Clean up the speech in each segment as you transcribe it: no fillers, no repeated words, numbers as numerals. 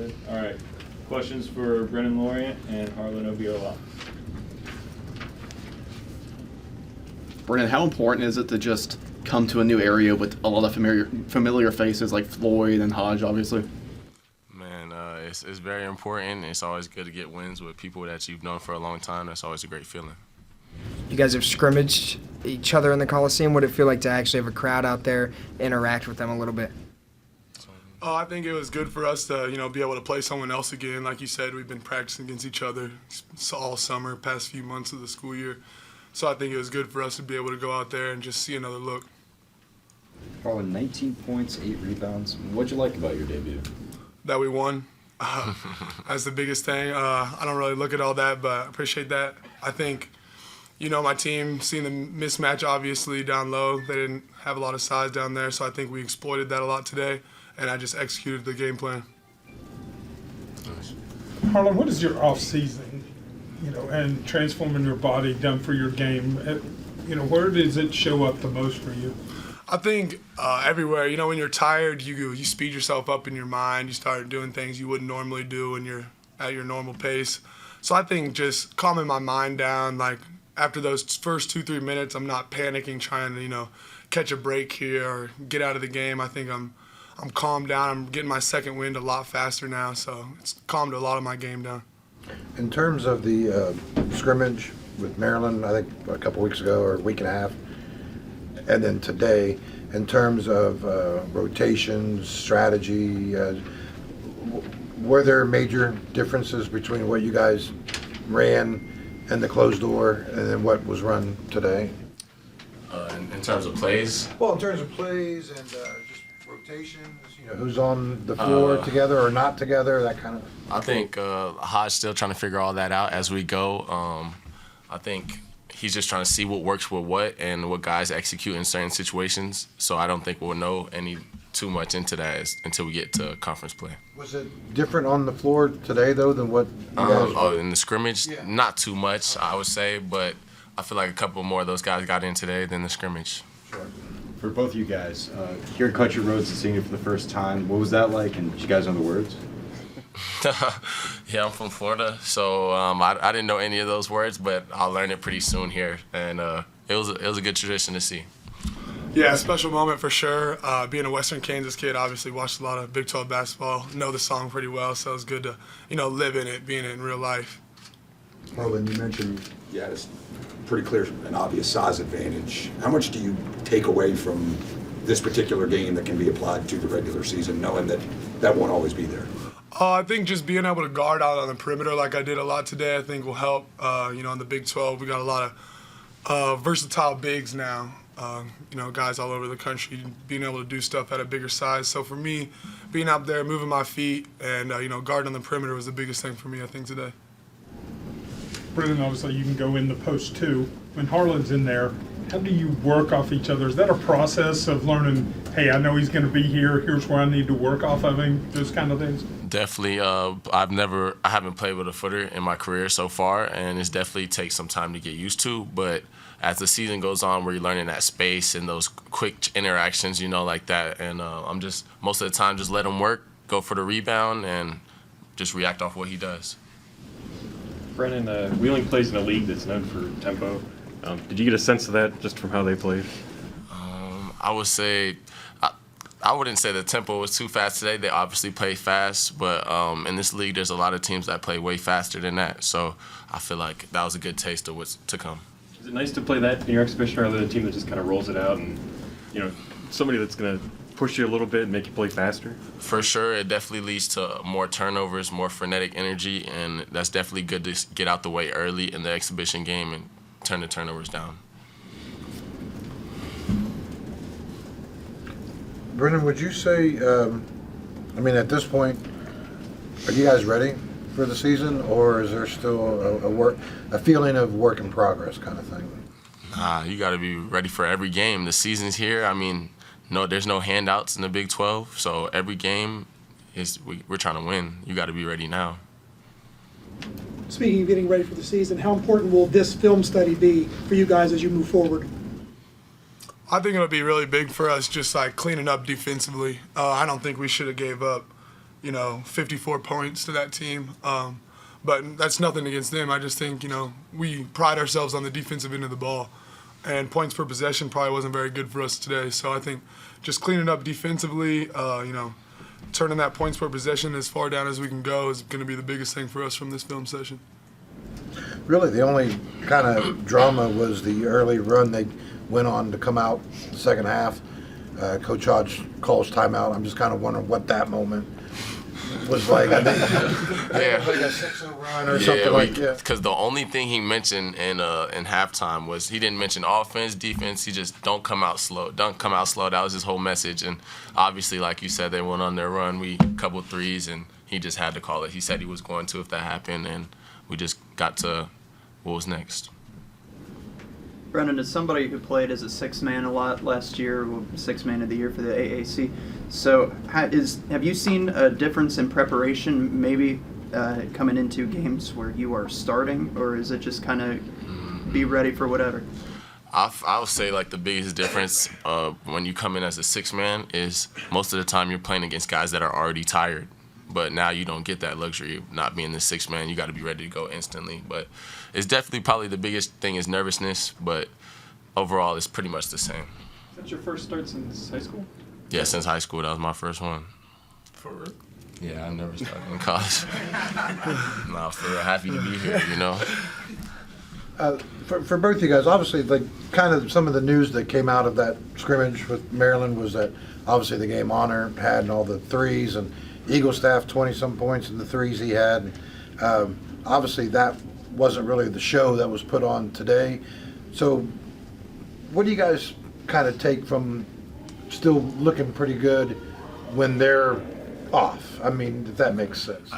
Good. All right. Questions for Brenen Lorient and Harlan Obioha? Brenen, how important is it to just come to a new area with a lot of familiar faces like Floyd and Hodge, obviously? Man, it's very important. It's always good to get wins with people that you've known for a long time. That's always a great feeling. You guys have scrimmaged each other in the Coliseum. What did it feel like to actually have a crowd out there, interact with them a little bit? Oh, I think it was good for us to, be able to play someone else again. Like you said, we've been practicing against each other all summer, past few months of the school year. So I think it was good for us to be able to go out there and just see another look. Harlan, 19 points, 8 rebounds. What'd you like about your debut? That we won. That's the biggest thing. I don't really look at all that, but I appreciate that. I think, my team, seeing the mismatch obviously down low, they didn't have a lot of size down there, so I think we exploited that a lot today, and I just executed the game plan. Harlan, what is your off season, and transforming your body done for your game? Where does it show up the most for you? I think everywhere. When you're tired, you speed yourself up in your mind. You start doing things you wouldn't normally do when you're at your normal pace. So I think just calming my mind down, like after those first 2-3 minutes, I'm not panicking, trying to catch a break here or get out of the game. I think I'm calmed down. I'm getting my second wind a lot faster now, so it's calmed a lot of my game down. In terms of the scrimmage with Maryland, I think a couple weeks ago or a week and a half, and then today, in terms of rotations, strategy, were there major differences between what you guys ran and the closed door and then what was run today? In terms of plays? Well, in terms of plays and just rotations, who's on the floor together or not together, that kind of. I think Hodge still trying to figure all that out as we go. I think he's just trying to see what works with what and what guys execute in certain situations. So I don't think we'll know too much into that until we get to conference play. Was it different on the floor today, though, than what you guys in the scrimmage? Yeah. Not too much, I would say, but I feel like a couple more of those guys got in today than the scrimmage. Sure. For both of you guys, hearing Country Roads and seeing it for the first time, what was that like, and did you guys know the words? Yeah, I'm from Florida, so I didn't know any of those words, but I'll learn it pretty soon here, and it was a good tradition to see. Yeah, a special moment for sure. Being a Western Kansas kid, obviously watched a lot of Big 12 basketball, know the song pretty well, so it's good to live in it, being in real life. Harlan, you mentioned you had a pretty clear and obvious size advantage. How much do you take away from this particular game that can be applied to the regular season, knowing that that won't always be there? I think just being able to guard out on the perimeter like I did a lot today, I think will help. In the Big 12, we got a lot of versatile bigs now. Guys all over the country being able to do stuff at a bigger size. So for me, being out there, moving my feet, and guarding on the perimeter was the biggest thing for me, I think, today. Brenen, obviously you can go in the post too. When Harlan's in there, how do you work off each other? Is that a process of learning, hey, I know he's going to be here, here's where I need to work off of him, those kind of things? Definitely. I haven't played with a footer in my career so far, and it's definitely takes some time to get used to, but as the season goes on, we're learning that space and those quick interactions, like that, and I'm just, most of the time, just let him work, go for the rebound, and just react off what he does. Brenen, Wheeling plays in a league that's known for tempo. Did you get a sense of that just from how they played? I would say, I wouldn't say the tempo was too fast today. They obviously play fast, but in this league, there's a lot of teams that play way faster than that. So I feel like that was a good taste of what's to come. Is it nice to play that in your exhibition rather than a team that just kind of rolls it out and, somebody that's going to push you a little bit and make you play faster? For sure, it definitely leads to more turnovers, more frenetic energy, and that's definitely good to get out the way early in the exhibition game and turn the turnovers down. Brenen, would you say, at this point, are you guys ready for the season, or is there still a feeling of work in progress kind of thing? Nah, you got to be ready for every game. The season's here. No, there's no handouts in the Big 12, so every game we're trying to win. You got to be ready now. Speaking of getting ready for the season, how important will this film study be for you guys as you move forward? I think it'll be really big for us, just like cleaning up defensively. I don't think we should have gave up 54 points to that team. But that's nothing against them. I just think, we pride ourselves on the defensive end of the ball. And points per possession probably wasn't very good for us today. So I think just cleaning up defensively, turning that points per possession as far down as we can go is going to be the biggest thing for us from this film session. Really, the only kind of drama was the early run they went on to come out the second half. Coach Hodge calls timeout. I'm just kind of wondering what that moment was like. I think it was like a 6-0 run or something like that. Because the only thing he mentioned in halftime was he didn't mention offense, defense. He just don't come out slow. Don't come out slow. That was his whole message. And obviously, like you said, they went on their run. We couple threes, and he just had to call it. He said he was going to if that happened, and we just got to what was next. Brenen, as somebody who played as a six-man a lot last year, six-man of the year for the AAC, so have you seen a difference in preparation maybe coming into games where you are starting, or is it just kind of be ready for whatever? I would say like the biggest difference when you come in as a six-man is most of the time you're playing against guys that are already tired. But now you don't get that luxury of not being the sixth man. You got to be ready to go instantly. But it's definitely probably the biggest thing is nervousness. But overall, it's pretty much the same. Is that your first start since high school? Yeah, since high school, that was my first one. For real? Yeah, I never started in college. Nah, for real, happy to be here, For both of you guys, obviously, like kind of some of the news that came out of that scrimmage with Maryland was that obviously the game Honor had and all the threes, and Eagle staff 20-some points in the threes he had. Obviously, that wasn't really the show that was put on today. So what do you guys kind of take from still looking pretty good when they're off? I mean, if that makes sense.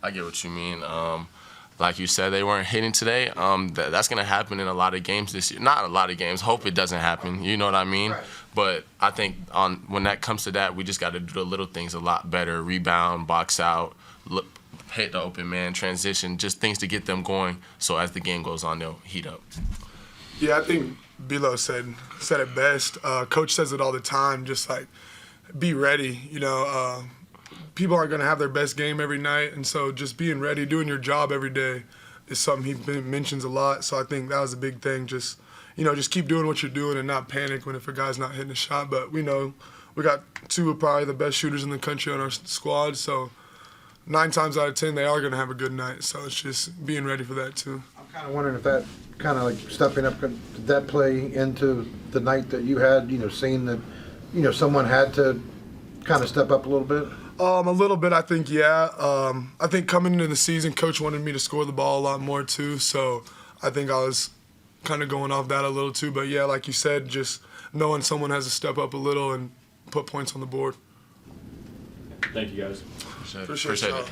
I get what you mean. Like you said, they weren't hitting today. That's going to happen in a lot of games this year. Not a lot of games. Hope it doesn't happen. You know what I mean? Right. But I think when that comes to that, we just got to do the little things a lot better. Rebound, box out, hit the open man, transition, just things to get them going. So as the game goes on, they'll heat up. Yeah, I think Bilo said it best. Coach says it all the time, just like be ready. People aren't going to have their best game every night, and so just being ready, doing your job every day is something he mentions a lot. So I think that was a big thing. Just keep doing what you're doing and not panic if a guy's not hitting a shot. But we know we got two of probably the best shooters in the country on our squad, so 9 times out of 10 they are going to have a good night. So it's just being ready for that too. I'm kind of wondering if that kind of like stepping up, did that play into the night that you had, seeing that, someone had to kind of step up a little bit? A little bit, I think, yeah. I think coming into the season, Coach wanted me to score the ball a lot more too, so I think I was kind of going off that a little too. But yeah, like you said, just knowing someone has to step up a little and put points on the board. Thank you, guys. Appreciate it.